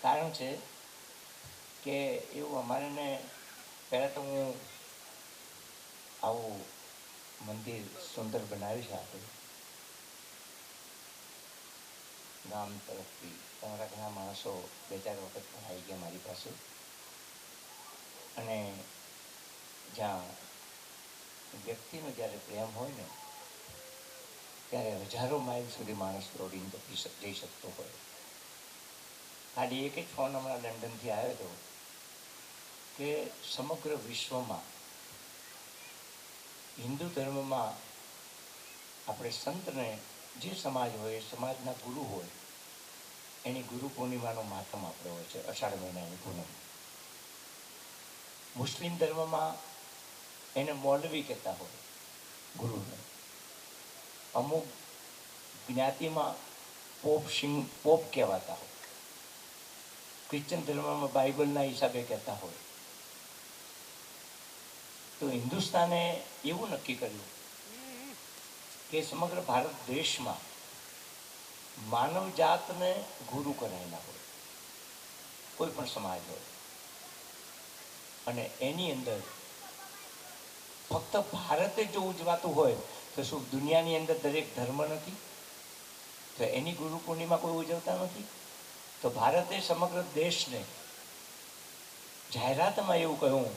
કારણ છે કે એવું અમારે પહેલાં તો હું આવું મંદિર સુંદર બનાવ્યું છે આપણે ગામ તરફથી. તમારા ઘણા માણસો 2-4 વખત પણ આવી ગયા મારી પાસે, અને જ્યાં વ્યક્તિનો જ્યારે પ્રેમ હોય ને ત્યારે હજારો માઇલ સુધી માણસ દોડીને જઈ શકતો હોય. ખાલી એક જ ફોન હમણાં લંડનથી આવ્યો હતો કે સમગ્ર વિશ્વમાં હિન્દુ ધર્મમાં આપણે સંતને જે સમાજ હોય એ સમાજના ગુરુ હોય એની ગુરુ પૂર્ણિમાનો માતમ આપણો હોય છે, અષાઢ મહિનાની પૂનમ. મુસ્લિમ ધર્મમાં એને મૌલવી કહેતા હોય ગુરુને. અમુક જ્ઞાતિમાં પોપ કહેવાતા હોય. ક્રિશ્ચન ધર્મમાં બાઇબલના હિસાબે કહેતા હોય. તો હિન્દુસ્તાને એવું નક્કી કર્યું કે સમગ્ર ભારત દેશમાં માનવ જાતને ગુરુ કરાયેલા હોય, કોઈ પણ સમાજ હોય, અને એની અંદર ફક્ત ભારતે જો ઉજવાતું હોય તો શું દુનિયાની અંદર દરેક ધર્મ નથી? તો એની ગુરુ પૂર્ણિમા કોઈ ઉજવતા નથી? તો ભારતે સમગ્ર દેશને જાહેરાતમાં એવું કહ્યું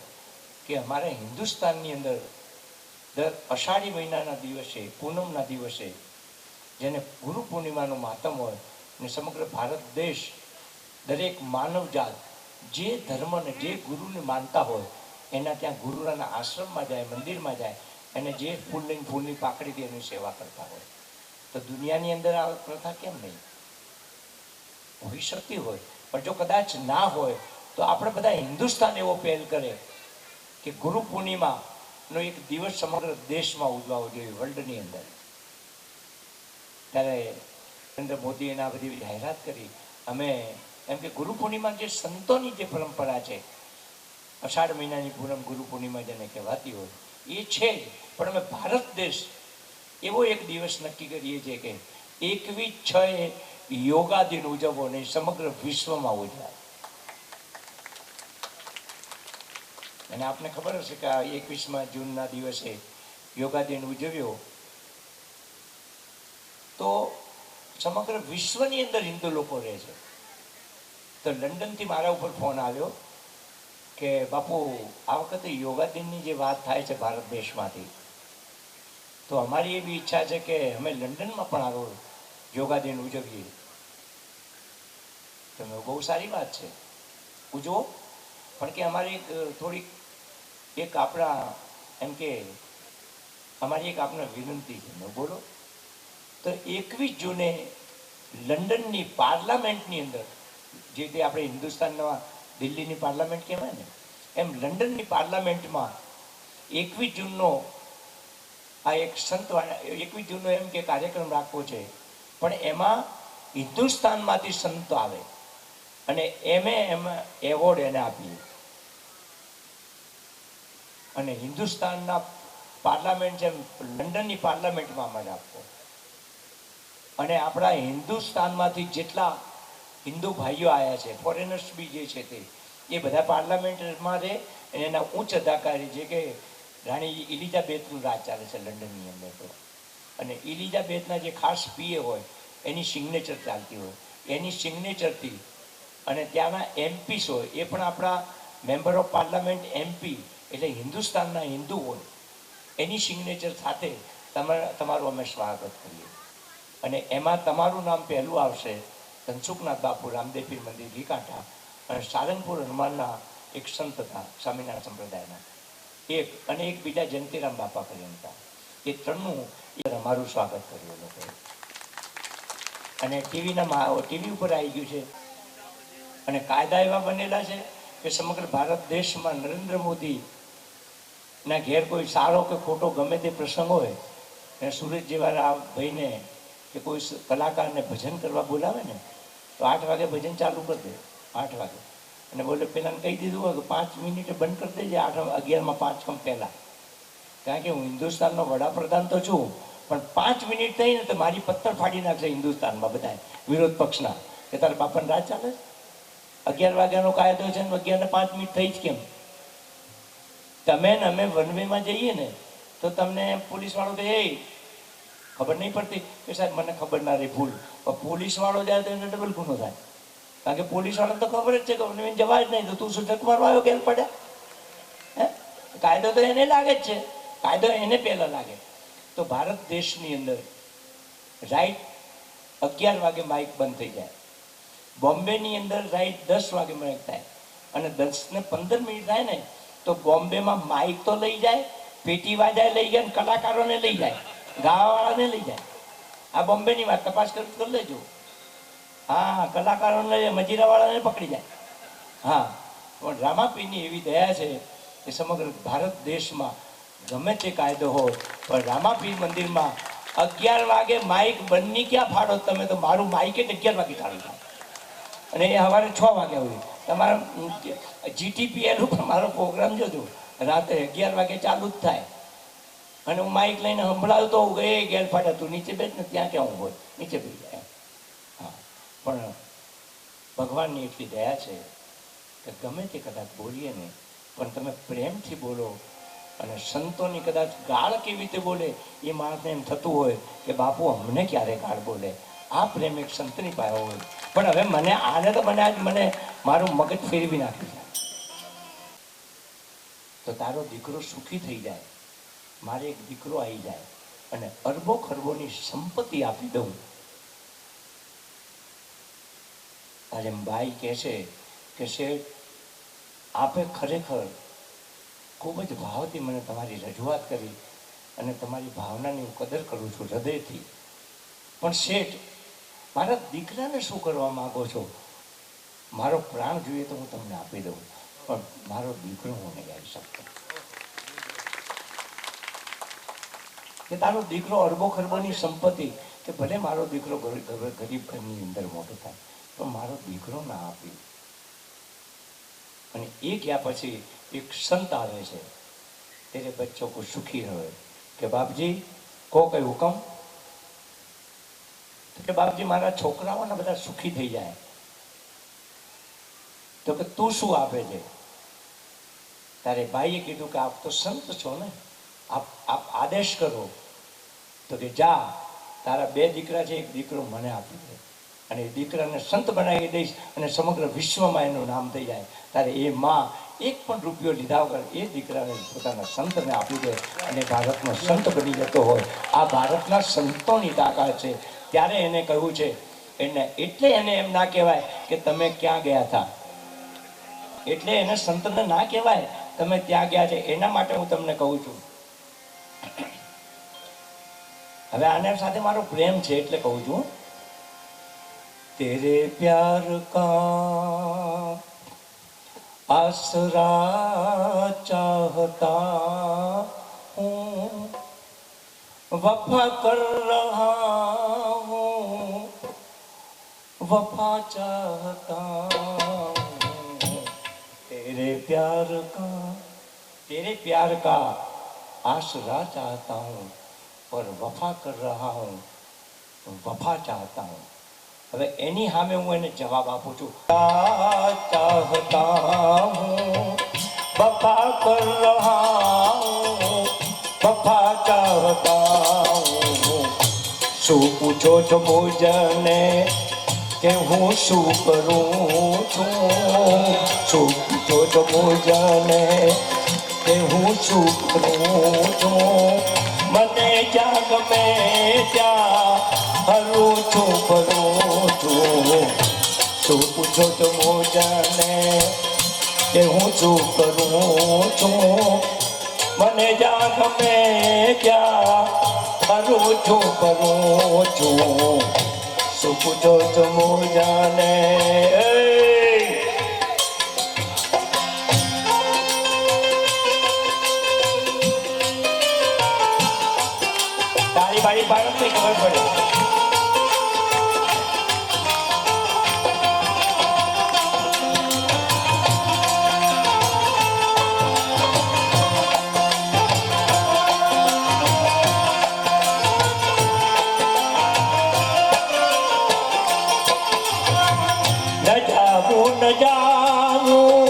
કે અમારા હિન્દુસ્તાનની અંદર દર અષાઢી મહિનાના દિવસે, પૂનમના દિવસે, જેને ગુરુ પૂર્ણિમાનું માતમ હોય, અને સમગ્ર ભારત દેશ, દરેક માનવજાત જે ધર્મને, જે ગુરુને માનતા હોય એના ત્યાં ગુરુના આશ્રમમાં જાય, મંદિરમાં જાય, અને જે ફૂલ લઈને ફૂલની પાકડીથી એની સેવા કરતા હોય. તો દુનિયાની અંદર આ પ્રથા કેમ નહીં? હોઈ શકતી હોય, પણ જો કદાચ ના હોય તો આપણે બધા હિન્દુસ્તાન એવો પહેલ કરે કે ગુરુ પૂર્ણિમાનો એક દિવસ સમગ્ર દેશમાં ઉજવાવો જોઈએ, વર્લ્ડની અંદર. ત્યારે નરેન્દ્ર મોદીએ આ બધી જાહેરાત કરી. અમે એમ કે ગુરુ પૂર્ણિમા જે સંતોની જે પરંપરા છે, અષાઢ મહિનાની પૂનમ ગુરુ પૂર્ણિમા જેને કહેવાતી હોય એ છે જ, પણ અમે ભારત દેશ એવો એક દિવસ નક્કી કરીએ છીએ કે 21/6 યોગા દિન ઉજવવો નહીં, સમગ્ર વિશ્વમાં ઉજવાય. અને આપને ખબર હશે કે આ 21 જૂનના દિવસે યોગા દિન ઉજવ્યો તો સમગ્ર વિશ્વની અંદર હિન્દુ લોકો રહે છે. તો લંડનથી મારા ઉપર ફોન આવ્યો કે બાપુ, આ વખતે યોગા દિનની જે વાત થાય છે ભારત દેશમાંથી, તો અમારી એવી ઈચ્છા છે કે અમે લંડનમાં પણ આવો યોગા દિન ઉજવીએ. તો બહુ સારી વાત છે, ઉજવો, પણ કે અમારી થોડીક એક આપણા એમ કે અમારી એક આપને વિનંતી છે. મેં બોલો. તો 21 જૂને લંડનની પાર્લામેન્ટની અંદર, જે તે આપણે હિન્દુસ્તાનમાં દિલ્હીની પાર્લામેન્ટ કહેવાય ને, એમ લંડનની પાર્લામેન્ટમાં 21 જૂનનો આ એક સંત 21 જૂનનો એમ કે કાર્યક્રમ રાખવો છે, પણ એમાં હિન્દુસ્તાનમાંથી સંતો આવે અને એમાં એવોર્ડ એને આપીએ. અને હિન્દુસ્તાનના પાર્લામેન્ટ જેમ લંડનની પાર્લામેન્ટમાં અમારે આપવો. અને આપણા હિન્દુસ્તાનમાંથી જેટલા હિન્દુ ભાઈઓ આવ્યા છે, ફોરેનર્સ બી જે છે તે, એ બધા પાર્લામેન્ટમાં રહે. અને એના ઉચ્ચ અધિકારી જે કે રાણી ઇલિઝાબેથનું રાજ ચાલે છે લંડનની અંદર. તો અને ઇલિઝાબેથના જે ખાસ પીએ હોય એની સિગ્નેચર ચાલતી હોય, એની સિગ્નેચરથી, અને ત્યાંના એમપીસ હોય એ પણ આપણા મેમ્બર ઓફ પાર્લામેન્ટ એમપી એટલે હિન્દુસ્તાનના હિન્દુ હોય, એની સિગ્નેચર સાથે તમારું અમે સ્વાગત કરીએ. અને એમાં તમારું નામ પહેલું આવશે, ધનસુખનાથ બાપુ રામદેવપીર મંદિર ઘીકાંઠા, અને સારંગપુર હનુમાનના એક સંત હતા સ્વામિનારાયણ સંપ્રદાયના એક, અને એક બીજા જયંતિરામ બાપા કરીને હતા. એ ત્રણનું અમારું સ્વાગત કર્યું લોકોએ. અને ટીવી ઉપર આવી ગયું છે, અને કાયદા એવા બનેલા છે કે સમગ્ર ભારત દેશમાં નરેન્દ્ર મોદીના ઘેર કોઈ સારો કે ખોટો ગમે તે પ્રસંગ હોય, અને સુરત જેવા ભાઈને કે કોઈ કલાકારને ભજન કરવા બોલાવે ને તો 8 વાગે ભજન ચાલુ કરી દે, 8 વાગે. અને બોલે પેલાને કહી દીધું હોય કે 5 મિનિટે બંધ કરી દેજે, 11:05 કમ પહેલાં. કારણ કે હું હિન્દુસ્તાનનો વડાપ્રધાન તો છું, પણ 5 મિનિટ થઈ ને તો મારી પથ્થર ફાડી નાખશે હિન્દુસ્તાનમાં બધા વિરોધ પક્ષના, કે તારા બાપાને રાજ ચાલે. 11 વાગ્યાનો કાયદો છે ને 11:05 થઈ જ કેમ? તમે ને અમે વનવેમાં જઈએ ને તો તમને પોલીસ વાળો તો એ ખબર નહીં પડતી કે સાહેબ મને ખબર ના રહી ભૂલ, પણ પોલીસ વાળો જાય તો એને ડબલ ગુનો થાય. કારણ કે પોલીસ વાળાને તો ખબર જ છે કે વનવે જવા જ નહીં, તો તું શું ઢક મારવા આવ્યો ગેલ પડ્યા? હે, કાયદો તો એને લાગે જ છે, કાયદો એને પહેલા લાગે. તો ભારત દેશની અંદર રાઈટ 11 વાગે માઇક બંધ થઈ જાય. બોમ્બેની અંદર રાઈટ 10 વાગે માઇક થાય, અને 10 ને 15 મિનિટ થાય ને તો બોમ્બેમાં માઇક તો લઈ જાય, પેટી વાજાય લઈ જાય, કલાકારોને લઈ જાય, ગાવાવાળાને લઈ જાય. આ બોમ્બેની વાત તપાસ કરી લેજો. હા, કલાકારોને લઈ જાય, મજીરાવાળાને પકડી જાય. હા, પણ રામાપીરની એવી દયા છે કે સમગ્ર ભારત દેશમાં ગમે તે કાયદો હોય, પણ રામાપીર મંદિરમાં 11 વાગે માઇક બંધની ક્યાં ફાડો તમે? તો મારું માઇક જ 11 વાગે ચાલુ થાય અને એ સવારે 6 વાગ્યા હોય. તમારા GTPL ઉપર મારો પ્રોગ્રામ જોજો, રાતે 11 વાગે ચાલુ જ થાય અને હું માઇક લઈને સંભળાવતો હોઉં એ ગેર ફાટા તું નીચે બેઠ ને, ત્યાં ક્યાં હું હોય નીચે બેસી જાય. હા, પણ ભગવાનની એટલી દયા છે કે ગમે તે કદાચ બોલીએ ને પણ તમે પ્રેમથી બોલો. અને સંતોની કદાચ ગાળ કેવી રીતે બોલે એ માણસને એમ થતું હોય કે બાપુ અમને ક્યારે ગાળ બોલે. આ પ્રેમ એક સંતની પાસે હોય. પણ હવે મને આને તો મને મારું મગજ ફેરવી નાખ્યું છે. તો તારો દીકરો સુખી થઈ જાય, મારે એક દીકરો આવી જાય અને અરબો ખરબોની સંપત્તિ આપી દઉં. આજે બાઈ કહે છે કે શેઠ આપે ખરેખર ખૂબ જ ભાવથી મને તમારી રજૂઆત કરી અને તમારી ભાવનાની હું કદર કરું છું હૃદયથી. પણ શેઠ, મારા દીકરાને શું કરવા માગો છો? મારો પ્રાણ જોઈએ તો હું તમને આપી દઉં, પણ મારો દીકરો હું નહીં આવી શકતો. કે તારો દીકરો અરબો ખરબોની સંપત્તિ, કે ભલે મારો દીકરો ગરીબ ઘરની અંદર મોટો થાય, પણ મારો દીકરો ના આપી. અને એ ગયા પછી एक संत आवे છે, तेरे बच्चों को सुखी रहे કે બાપજી કો કઈ હુકમ? તો કે બાપજી મારા છોકરાઓને બધા સુખી થઈ જાય. તો કે તું શું આપે છે? તારે ભાઈએ કીધું કે આપ તો સંત છો ને, આપ આદેશ કરો. તો કે જા, તારા 2 દીકરા છે, એક દીકરો મને આપી દે અને એ દીકરાને સંત બનાવી દઈશ અને સમગ્ર વિશ્વમાં એનું નામ થઈ જાય. તારે એ માં એક પણ રૂપિયો લીધા વગર એ દીકરાને પોતાના સંતને આપી દે અને ભારતનો સંત બની જતો હોય. આ ભારતના સંતોની તાકાત છે. ત્યારે એને કહ્યું છે, એટલે એને એમ ના કહેવાય કે તમે ક્યાં ગયા હતા, એટલે એને સંતને ના કહેવાય તમે ત્યાં ગયા છે. એના માટે હું તમને કહું છું. હવે આના સાથે મારો પ્રેમ છે એટલે કહું છું. तेरे प्यार का आसरा चाहता हूँ, वफा कर रहा हूँ, वफा चाहता हूँ. तेरे प्यार का आसरा चाहता हूँ और वफा कर रहा हूँ, वफा चाहता हूँ. હવે એની સામે હું એને જવાબ આપું છું. ચાહતા હું વફા કર રહા હું, વફા ચાહતા હું. શું પૂછો છો મુજને કે હું શું કરું છું? શું પૂછો છો મુજને કે હું શું કરું છું? મને જ્યાં ગમે ત્યાં હરું છું ફરું છું. શું પૂછો તો મોજાને કે હું શું કરું છું? મને જ્યાં ગમે ત્યાં હરું છું ફરું છું. શું પૂછો તો મોજાને. તારી બારી બાળકને ખબર પડે. જાવું ન જાવું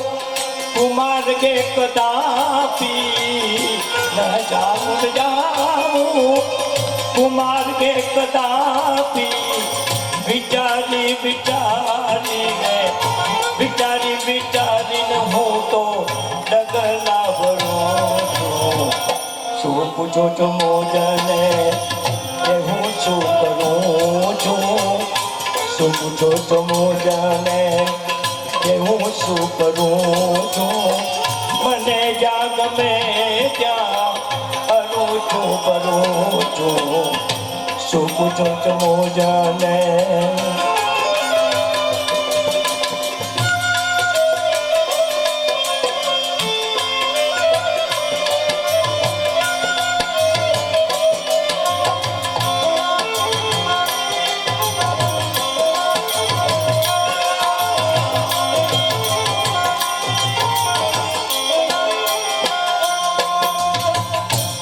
કુમાર્ગે કદાપી, ન જાવું ન જાવું કુમાર્ગે કદાપી, વિચારી વિચારીને હું તો ડગલા ભરું છું. શું પૂછો છો મોજને કે હું શું કરું છું? શું પૂછો છો મોજને કે હું શું કરું છું? મને જ્યાં ગમે ત્યાં હરું છું કરું છું. શું પૂછો છો મોજને?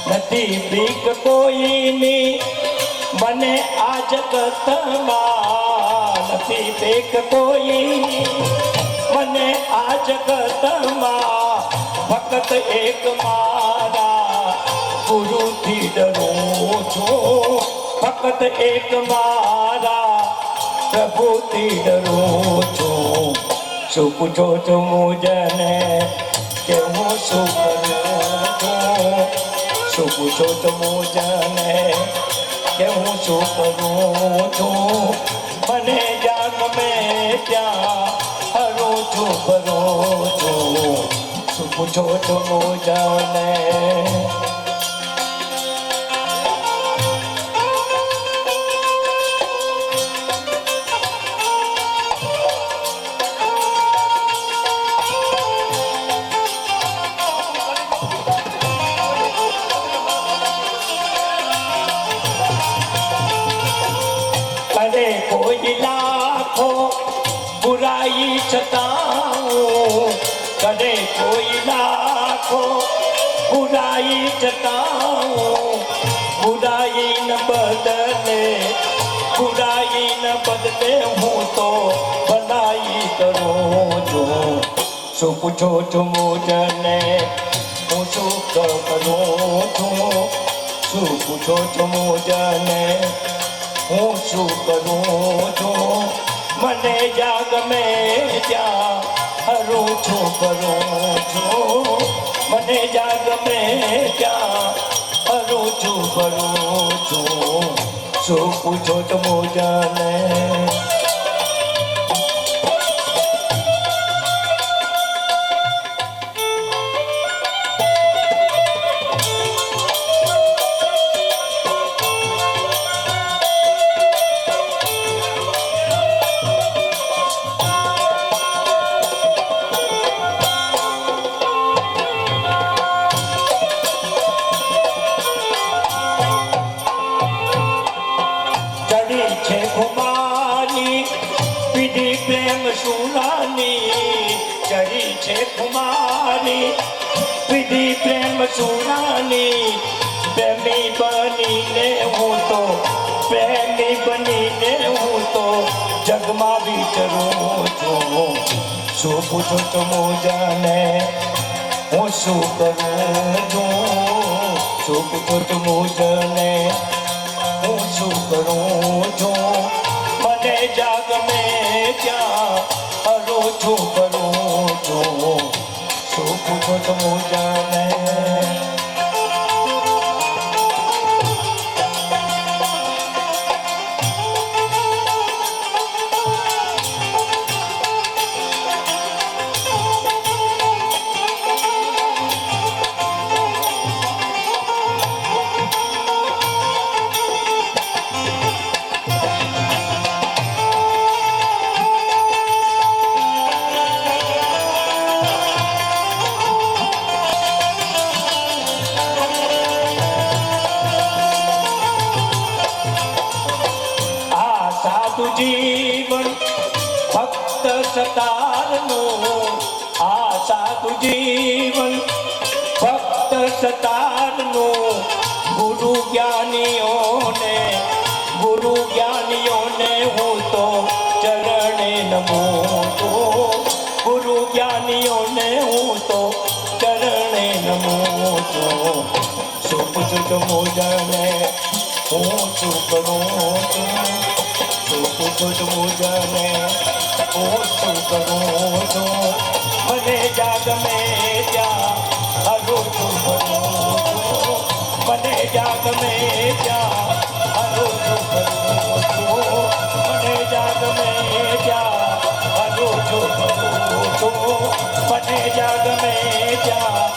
નથી બીક કોઈની મને આ જગતમાં, નથી બીક કોઈની મને આ જગતમાં, ફક્ત એક મારા ગુરુથી ડરું છું. ફક્ત એક મારા પ્રભુથી ડરું છું. શું પૂછો છો મુજને કે હું શું કરું છું? શું પૂછો છો મુજને કે હું શું કરું છું? મને જ્યાં ગમે ત્યાં હરું છું કરું છું. શું પૂછો છો મુજને? करे कोई लाखों बुराई छताऊं, करे कोई लाखों बुराई छताऊं, बुराई न बदले, बुराई न बदले हूँ तो भलाई करूँ છું. શું પૂછો છો મુજને હું શું કરું છું? શું પૂછો છો મુજને હું શું કરું છું? મને જ્યાં ગમે ત્યાં હરું છું કરું છું. મને જ્યાં ગમે ત્યાં હરું છું કરું છું. શું પૂછો છો મુજને? છે ખુમારી પીધી પ્રેમ સુરાની, ચડી છે ખુમારી પીધી પ્રેમ સુરાની. પ્રેમી બનીને હું તો, પ્રેમી બનીને હું તો જગમાં વિચરું છું. શું પૂછો છો મુજને હું શું કરું છું? શું પૂછો છો મુજને હું શું કરું છું? મને જાગ મેં ત્યાં હરું છું કરું છું. શું પૂછો છો મુજને? જીવન ભક્ત સતારનું, આ સાધુ જીવન ભક્ત સતારનું. ગુરુ જ્ઞાનીઓને હું તો ચરણે નમું નમું છું, ગુરુ જ્ઞાનીઓને હું તો ચરણે નમું છું. શું પૂછું તો મુજને હું શું કરું છું, શું પૂછું તો મુજને હું શું કરું છું. મને જાગ મેં ત્યાં હરું છું કરું છું, મને જાગ મેં ત્યાં હરું છું કરું છું, મને જાગ મેં ત્યાં હરું છું કરું છું, મને જાગ મેં ત્યાં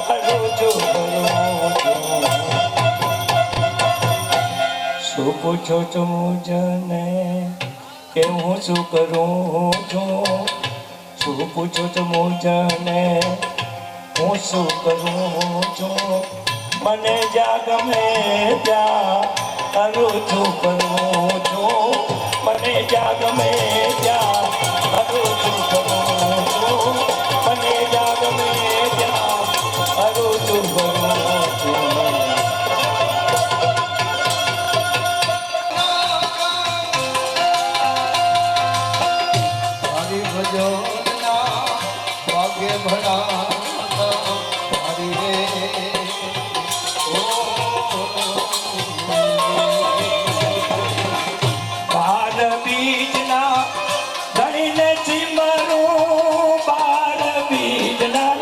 હરું છું કરું છું. શું પૂછો છો મુજને કે હું શું કરું છું, શું પૂછો છો મુજને હું શું કરું છું. મને જાગ મેં ત્યાં હરું છું કરું છું, મને જાગ મેં ત્યાં હરું છું કરું છું, મને જાગ મેં ત્યાં હરું છું કરું છું. ભાગ્ય ભણા હરી રે બાર બીજના ધણીને ચીમરું, બાર બીજના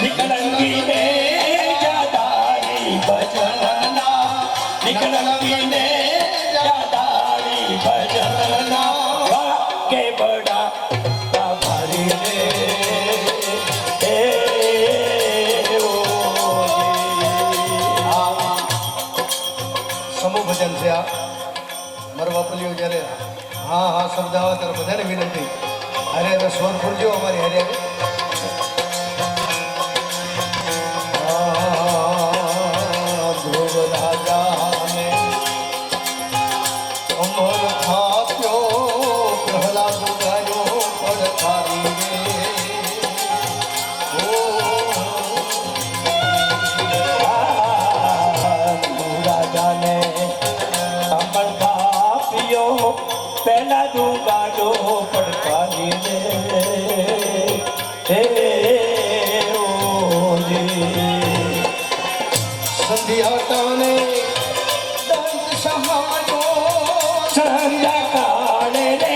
નિકળંગીને જાદારી ભજનના, નિકળંગીને જાદારી ભજનના કે બડા તમારી રે સમૂહ ભજન છે આ. મારો વાપલીઓ જ્યારે હા હા શબ્દ આવે ત્યારે બધાને વિનંતી અરે હવે સ્વર પૂરજો અમારી હરે ધ્રુવ રાજાને અમર થાપ્યો પ્રહલાદ ગાયો પડખારી રાજાને અમર થાપ્યો પહેલા દુગાડો પડકારી રે સંધ્યાટાને દંત સહાયો સંધ્યા કાળે રે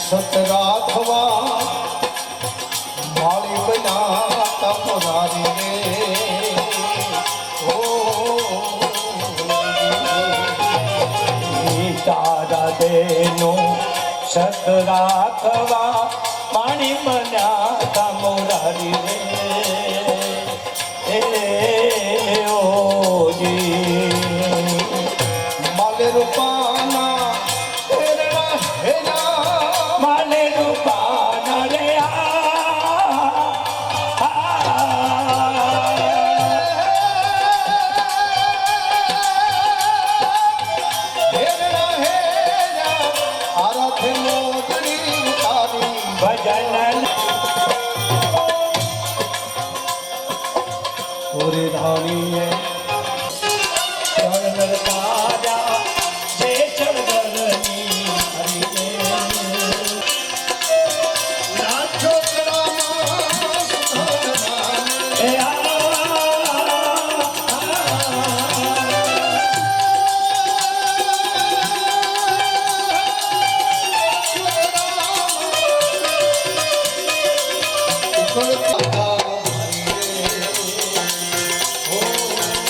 સત રાખવા માળી બના તપરારી રે તારા દેનું સત રાખવા પાણી બન્યા તા મોરારી રે ઓજી માલે રૂપાના હેરા હેરા માલે રૂપાના રે હેરા હેરા આરાધે મોગરી તારી ભજન પૂરી ધાણીએ ચરણ તારા જે ચરણની હરિ રે નાચો કરામાં સુધારણા એ Oh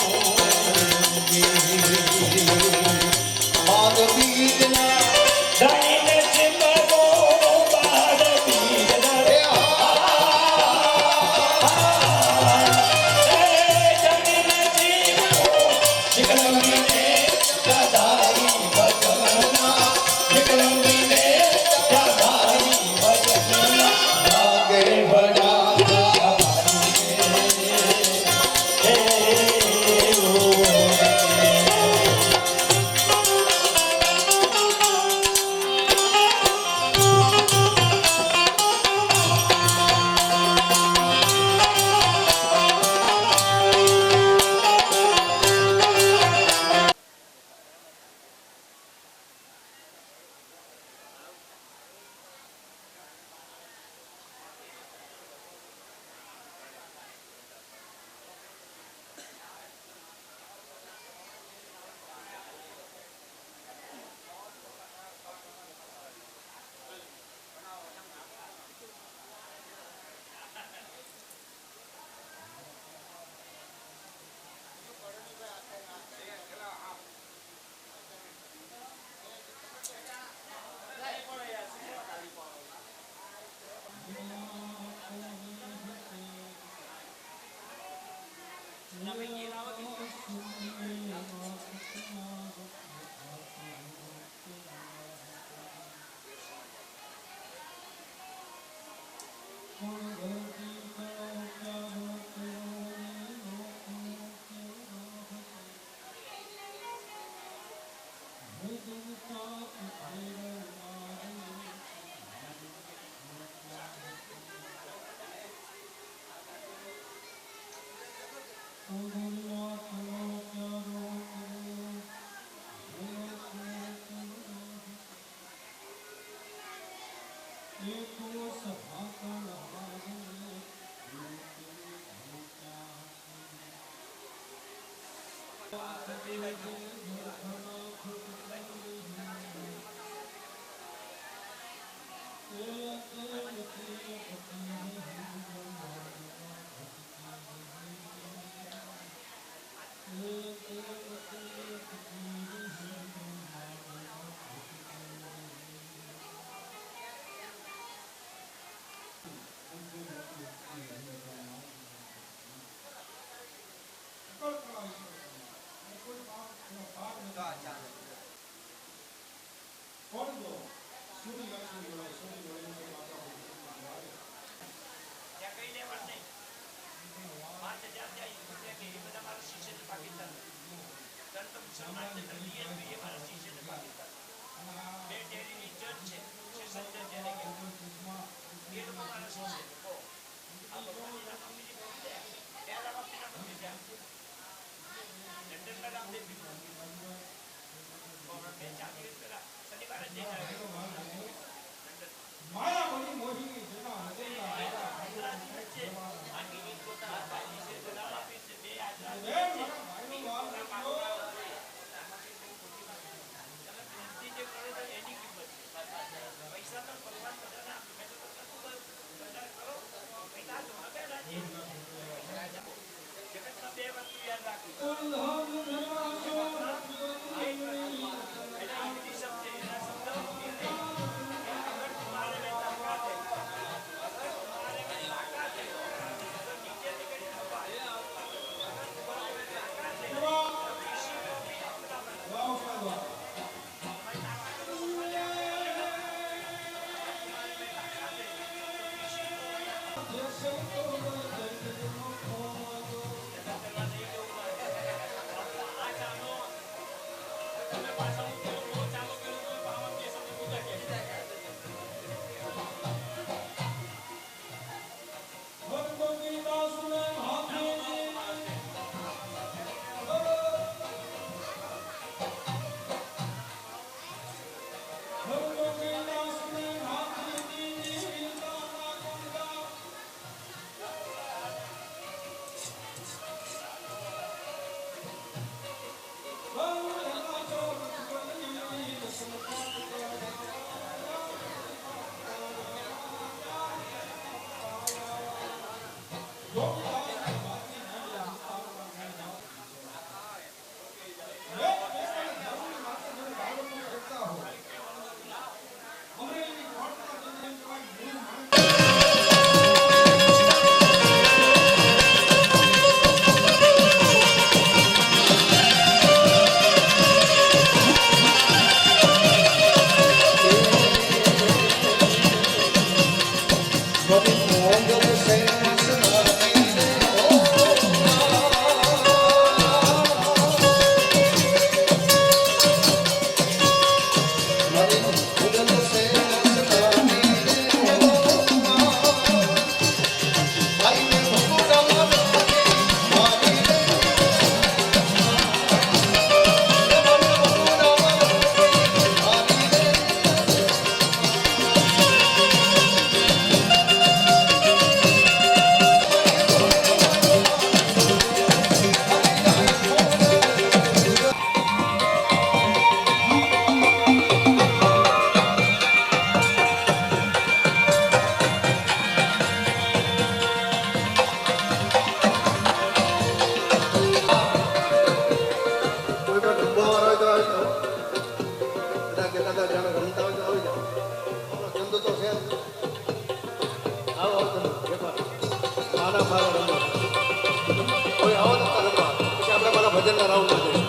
જોરદાર આવું લાગે છે.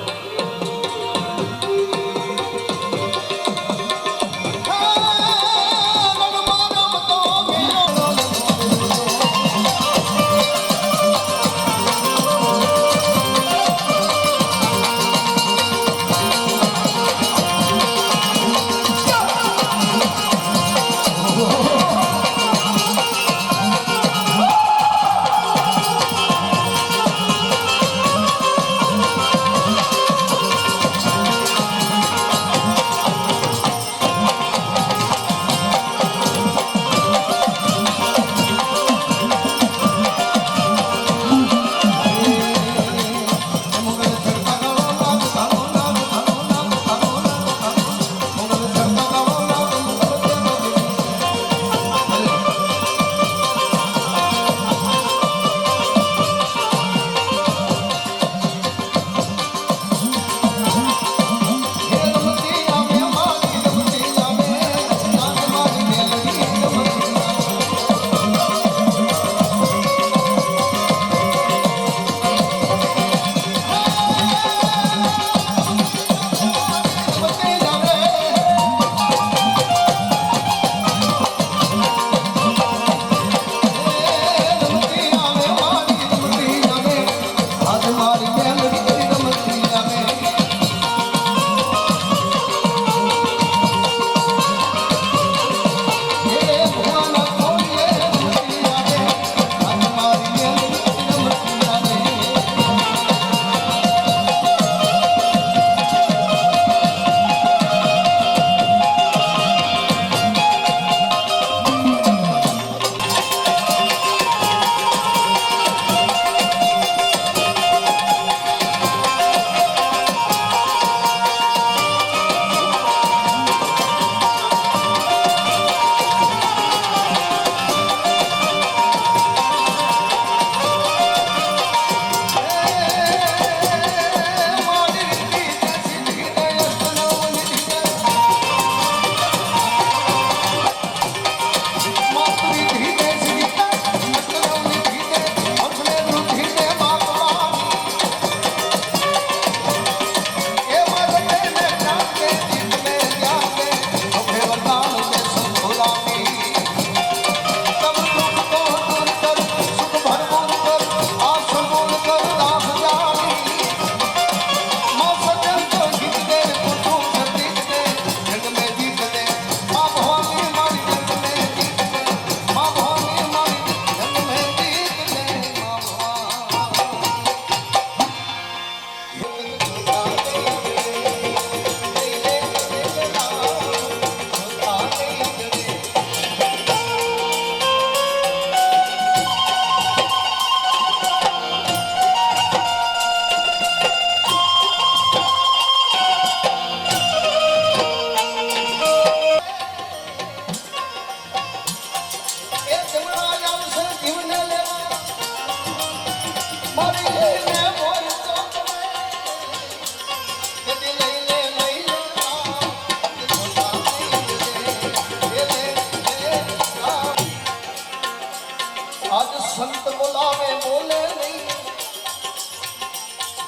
સંત બોલાવે બોલે નહીં,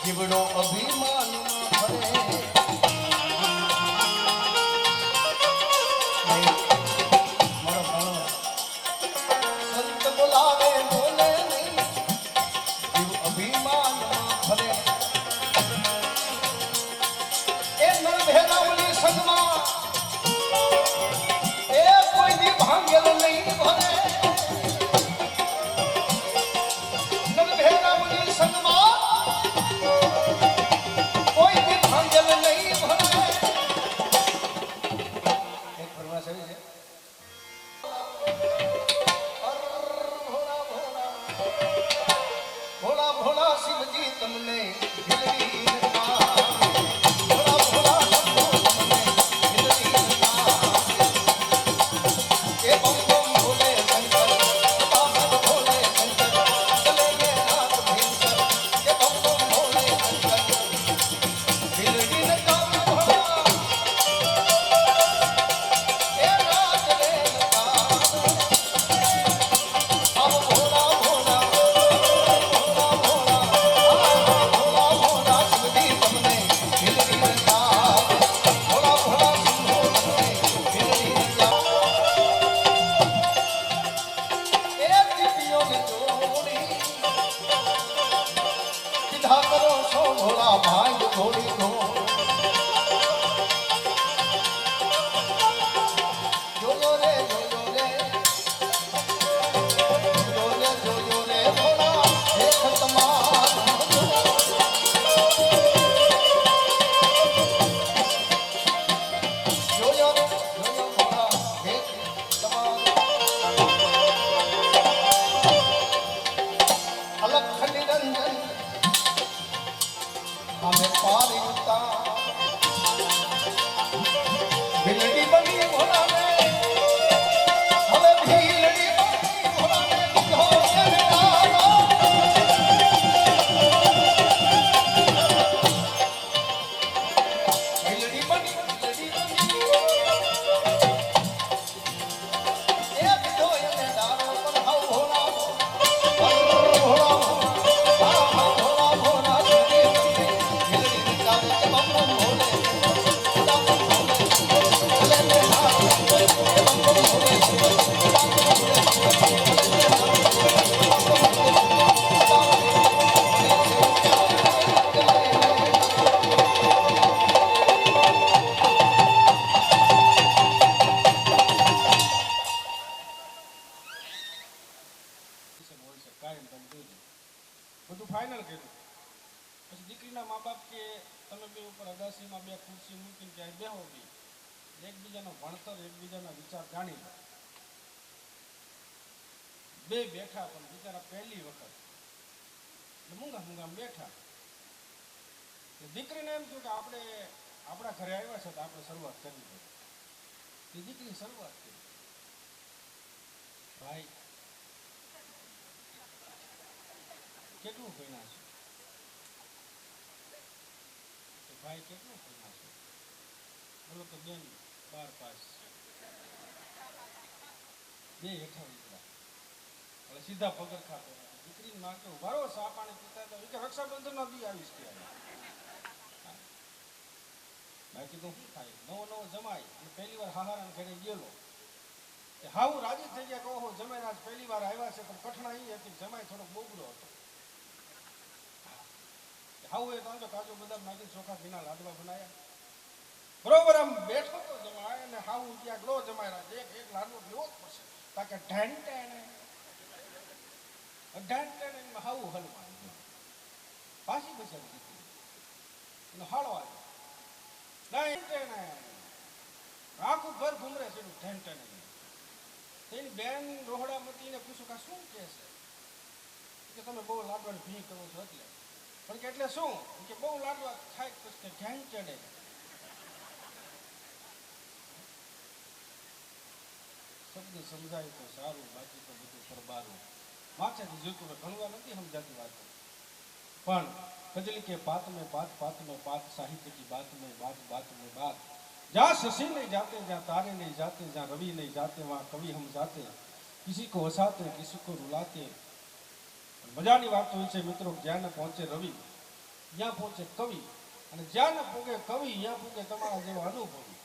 જીવડો અભિમાનમાં ભરે. સંત બોલાવે બોલે નહીં, જીવ અભિમાનમાં ભરે. એ નરભેરાવની સંગમાં એ કોઈ દી ભાંગેલ નહીં ભરે. ભોળા ભોળા શિવજી તમને અગાસીમાં બે ખુરશી મૂકીને ક્યાંય બેહો બી એકબીજાનો ભણતર એકબીજાના વિચાર જાણી લો. બે બેઠા પણ બિચારા પહેલી વખત એટલે મૂંગા બેઠા. દીકરીને એમ થયું કે આપણે આપણા ઘરે આવ્યા છે તો આપણે શરૂઆત કરવી પડે. એ દીકરી શરૂઆત કરી. ભાઈ કેટલું ભણ્યા છે? તો ભાઈ કેટલું ભણ્યા છે? બોલો તો બેન 12 પાસ. બે હેઠા દીકરા એટલે સીધા પગરખા કર્યા. દીકરીની માં કે ઉભા રહો, સા પાણી પીતા હતા કે રક્ષાબંધનનો દી આવીશ કે મેં કીધું શું થાય? નવો જમાય અને પહેલી વાર હાહારાના ઘરે ગયેલો કે હાવ રાજી થઈ ગયા. કહો જમાઈ આજ પહેલી વાર આવ્યા છે. પણ કઠણા એ હતી જમાઈ થોડોક બોગડો હતો. હાવ એ તો કાજુ બદામ નાખીને ચોખા ઘીના લાડવા બનાવ્યા. બરોબર આમ બેઠો તો જમાય અને હાવ ત્યાં ગ્લો જમાય એક લાડવો લેવો જ પડશે તાકે ઢાંટેને હાવ હલવા પાછી બચાવી દીધી અને હાળવા આખું ઘર ઘૂમરે છે ઢેંટેને. તેની બેન રોહડામતીને પૂછું કે શું કે છે? કે તમે બહુ લાડવાની ભી કરો છો એટલે. પણ કે એટલે શું? કે બહુ લાડવા ખાય પછી ધ્યાન ચડે. શબ્દ સમજાય તો સારું, બાકી તો બધું પરબારું. માથેથી જોતું ઘણવા નથી સમજાતી વાતો. પણ કજલી કે बात में बात साहित्य की बात में बात जहाँ शशि नहीं जाते, जहाँ तारे नहीं जाते, जहाँ रवि नहीं जाते, वहाँ कवि हम जाते. किसी को हंसाते, किसी को रुलाते. મજાની વાત હોય છે મિત્રો, જ્યાં ન પહોંચે રવિ ત્યાં પહોંચે કવિ, અને જ્યાં ન પૂગે કવિ ત્યાં પૂગે તમારા જેવા અનુભવી.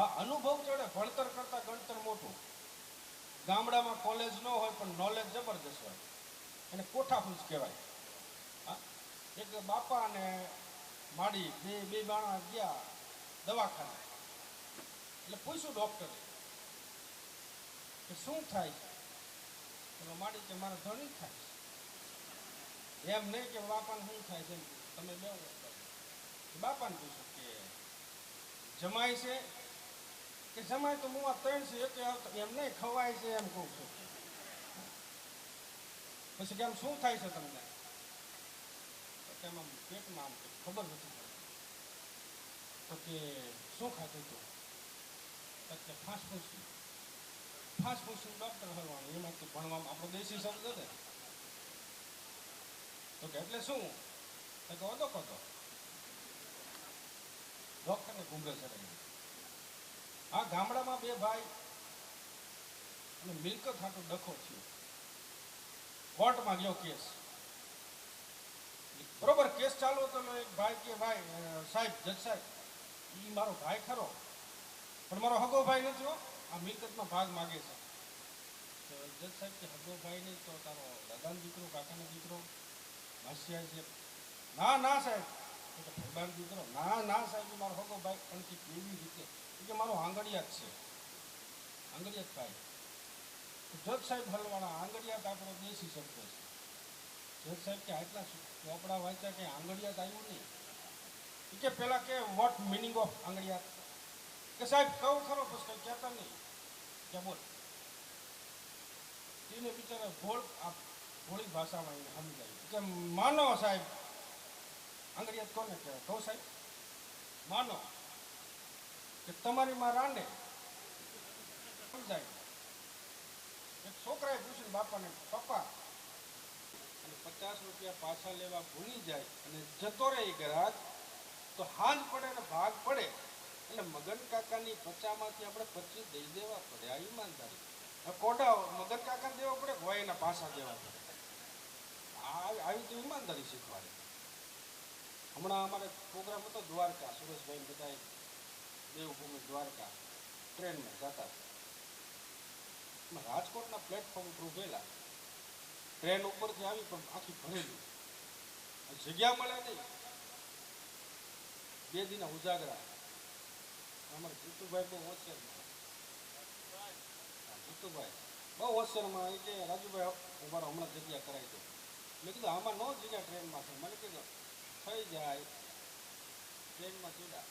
આ અનુભવ જોડે ભણતર કરતા ગણતર મોટું. ગામડામાં કોલેજ ન હોય પણ નોલેજ જબરદસ્ત હોય, એને કોઠાફૂસ કહેવાય. એક બાપા અને માડી બે બાણા ગયા દવાખાને. એટલે પૂછ્યું ડૉક્ટરે કે શું થાય છે? એટલે માડી કે મારે ધણી થાય છે. એમ નહીં કે બાપાને શું થાય છે, તમે બે બાપાને પૂછો કે જમાય છે કે જમાય તો હું આ 3 છે એક એમ નહીં ખવાય છે એમ કહું છું. પછી કે આમ શું થાય છે તમને? એમાં પેટમાં આમ ખબર નથી પડતી. તો કે શું ખાતું હતું? કે ફાસ્ટ ફૂડ ડૉક્ટર હલવાનું એમાંથી ભણવામાં આપણો દેશી શબ્દ છે. તો કે એટલે શું? તો કે ઓદો કતો ડૉક્ટરને ઘૂંઘરે ચડાવી. આ ગામડામાં બે ભાઈ અને મિલકત હાટો ડખો થયો. કોર્ટમાં ગયો કેસ. બરોબર કેસ ચાલુ હતો. એક ભાઈ કે ભાઈ સાહેબ જજ સાહેબ એ મારો ભાઈ ખરો પણ મારો હગો ભાઈ નથી હો, આ મિલકતનો ભાગ માગે છે. તો જજ સાહેબ કે હગો ભાઈ નહીં તો તારો દાદાનો દીકરો, કાકાનો દીકરો, માસિયા છે? ના સાહેબ. તો ભગવાન દીકરો? ના સાહેબ મારો હગો ભાઈ. પણ કેવી રીતે? કે મારો આંગળિયાત છે, આંગળિયાત ભાઈ. જજ સાહેબ હલવાના. આંગળિયાત આપણો દેશી શબ્દ છે. જજ સાહેબ કે આટલા ચોપડા વાંચ્યા કે આંગળિયાત આવ્યું નહીં. કે પેલા કે વોટ મિનિંગ ઓફ આંગળિયાત? કે સાહેબ કહું ખરો પછી કંઈ કહેતા નહીં. ક્યાં બોલ? એને બિચારા ભોળી ભાષામાં એને સમજાય કે માનો સાહેબ આંગળિયાત કોને કહેવાય? કહું સાહેબ માનો કે તમારી માં રાંડે સમજાય. એક છોકરાએ પૂછ્યું બાપાને, પપ્પા અને 50 રૂપિયા પાછા લેવા ભૂલી જાય અને જતો રહે ગ્રાહક તો હાજ પડે ને ભાગ પડે એટલે મગન કાકાની 50માંથી આપણે 25 દઈ દેવા પડે. આ ઈમાનદારી. કોડા મગન કાકાને દેવા પડે, હોય એના પાછા દેવા પડે. આવી તો ઈમાનદારી શીખવાડે. હમણાં અમારે પ્રોગ્રામ હતો દ્વારકા, સુરેશભાઈ બધા દેવભૂમિ દ્વારકા ટ્રેનમાં જતા. રાજકોટના પ્લેટફોર્મ ઉપર ઉભેલા. ટ્રેન ઉપરથી આવી પણ આખી ભરેલી, જગ્યા મળે નહીં. 2 દિના ઉજાગરા. અમારે જીતુભાઈ બહુ હોશિયારમાં, જીતુભાઈ બહુ હોશિયારમાં. એ કે રાજુભાઈ ઉભા હમણાં જગ્યા કરાવી દો. મેં કીધું આમાં ન જગ્યા ટ્રેનમાં છે. મને કીધું થઈ જાય. ટ્રેનમાં ચડ્યા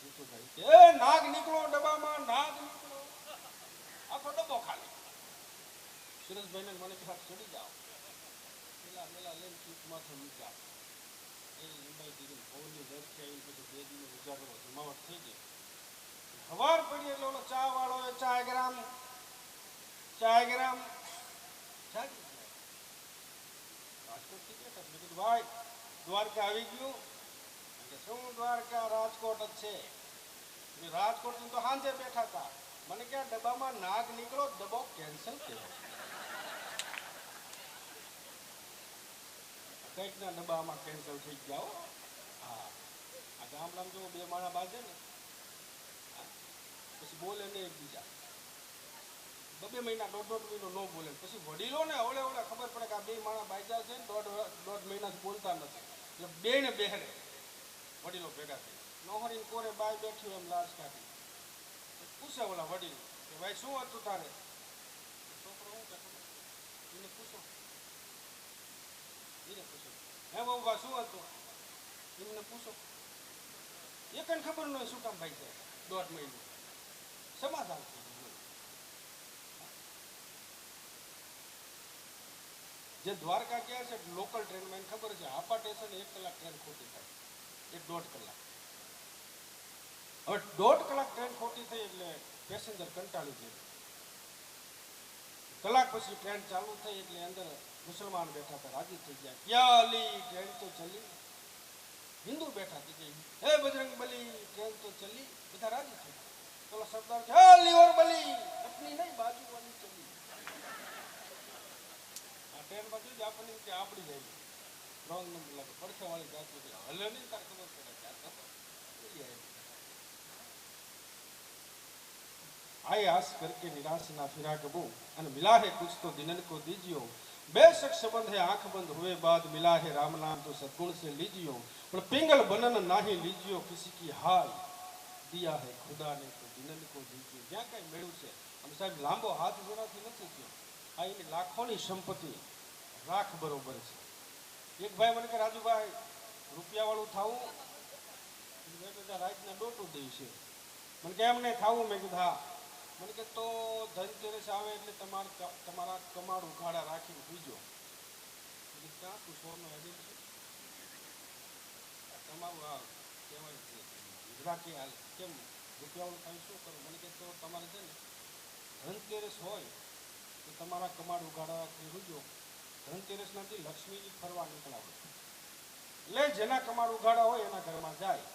જીતુભાઈ કે એ નાગ નીકળો ડબ્બામાં નાગ નીકળો આખો ડબ્બો ખાલી સુરેશભાઈને મને કે હાથ ચડી જાઓ પેલા લઈને સીટ માથે મૂક્યા એ લીંબાઈ દીધી પૌની દર્શી આવી પછી 2 દિનો ઉજાગરો જમાવટ થઈ ગઈ સવાર પડી એટલે ઓલો ચા વાળો ચાય ગ્રામ જાગી રાજકોટથી બેઠા મેં કીધું ભાઈ દ્વારકા આવી ગયું કે શું દ્વારકા રાજકોટ જ છે રાજકોટથી તો સાંજે બેઠા હતા મને કે ડબ્બામાં નાગ નીકળો ડબ્બો કેન્સલ કર્યો કંઈકના ડબ્બામાં કેન્સલ થઈ ગયા હો હા આ ગામડામાં જો 2 માણા બાજે ને પછી બોલે ને એકબીજા 2 મહિના 1.5 મહિનો ન બોલે પછી વડીલો ને ઓલે ખબર પડે કે આ 2 માણા બાજ્યા છે ને 1.5 મહિનાથી બોલતા નથી એટલે બેને બેહરે વડીલો ભેગા થઈ નોહરીને કોરે બાય બેઠી એમ લાશ કાઢી પૂછે ઓલા વડીલ કે ભાઈ શું હતું તારે છોકરો શું કે એને પૂછો હે બાબા શું હતું એમને પૂછો એ કઈ ખબર ન હોય શું કામ ભાઈ છે 1.5 મહિનો સમાધાન થઈ ગયું જે દ્વારકા ગયા છે લોકલ ટ્રેનમાં એને ખબર છે હાપા સ્ટેશન 1 કલાક ટ્રેન ખોટી થાય 1.5 કલાક હવે 1.5 કલાક ટ્રેન ખોટી થઈ એટલે પેસેન્જર કંટાળી ગયો કલાક પછી ટ્રેન ચાલુ થઈ એટલે અંદર મુસલમાન બેઠા હતા રાજી થઈ ગયા ક્યાં અલી ટ્રેન તો ચલી હિન્દુ બેઠા થઈ ગઈ હે બજરંગ બલી ટ્રેન તો ચલી બધા રાજી થઈ ગયા પેલો સરદાર કે હે લીવર બલી अपनी नहीं बाजू वाली चली આ ટ્રેન બાજુ જ આપણને કે આપડી જાય રોંગ નંબર લાગે પડખે વાળી જાત બધી હલે નહીં તાર ખબર પડે કે આ आए आस करके निराश ना फिरा कबू अन मिला है कुछ तो दिनन को दीजियो बेशक संबंध है आंख बंद हुए बाद मिला है राम नाम तो सद्गुण से लीजियो पर पिंगल बनन नाही लीजियो किसी की हाल दिया है खुदा ने तो दिनन को दीजियो क्या कई मेळू છે हम साहब लांबो हाथ जोराથી નથી થયો આ એની લાખોની સંપત્તિ રાખ બરોબર છે એક ભાઈ મને કે રાજુભાઈ રૂપિયા વાળું થાવું મેં કીધું રાતના ડોટું દેવું છે મને કે એમ નહીં થાવું મેં કીધું હા મને કે તો ધનતેરસ આવે એટલે તમારા કમાડ ઉઘાડા રાખીને પીજો ક્યાં તું સોનો હજી છે તમારું આ કહેવાય છે ગુજરાતી હાલ કેમ રૂપિયાવાળું થાય શું કરું મને કે તો તમારે છે ને ધનતેરસ હોય તો તમારા કમાડ ઉઘાડા રાખીને રૂજો ધનતેરસનાથી લક્ષ્મીજી ફરવા નીકળાવે એટલે જેના કમાડ ઉઘાડા હોય એના ઘરમાં જાય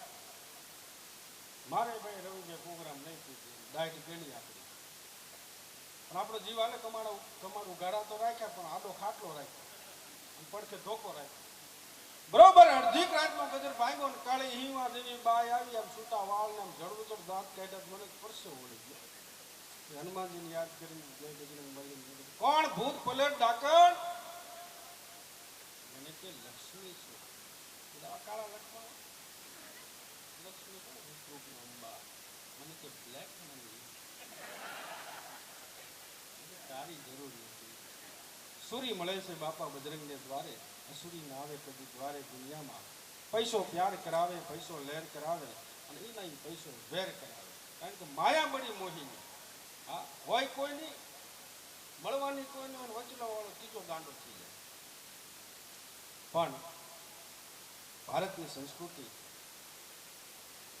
મારે ભાઈ રવિભાઈ પ્રોગ્રામ નહીં પૂછે ડાયટ ગણી આપણી પણ આપણો જીવ હાલે કમાડ ઉઘાડા તો રાખ્યા પણ આડો ખાટલો રાખ્યો પડખે ધોકો રાખ્યો બરોબર અડધી રાતનો ગજર ભાંગ્યો ને કાળી હિંવા જેવી બાય આવી આમ છૂટા વાળ ને આમ જડવજડ દાંત કાઢ્યા મને પરસે ઓળી ગયો હનુમાનજીને યાદ કરીને જય બજરંગ બલી કોણ ભૂત પલેટ ડાકણ મને કે લક્ષ્મી છે કાળા લક્ષ્મણ લક્ષ્મી કોણ રૂપનો અંબા મને કે બ્લેક મની તારી જરૂરી હતી સુરી મળે છે બાપા બજરંગને દ્વારે અસુરી ના આવે કદી દ્વારે દુનિયામાં પૈસો પ્યાર કરાવે પૈસો લેર કરાવે અને એ નહીં પૈસો વેર કરાવે કારણ કે માયા બડી મોહિની હા હોય કોઈ નહીં મળવાની કોઈ નહીં વચલો વાળો ત્રીજો ગાંડો થઈ જાય પણ ભારતની સંસ્કૃતિ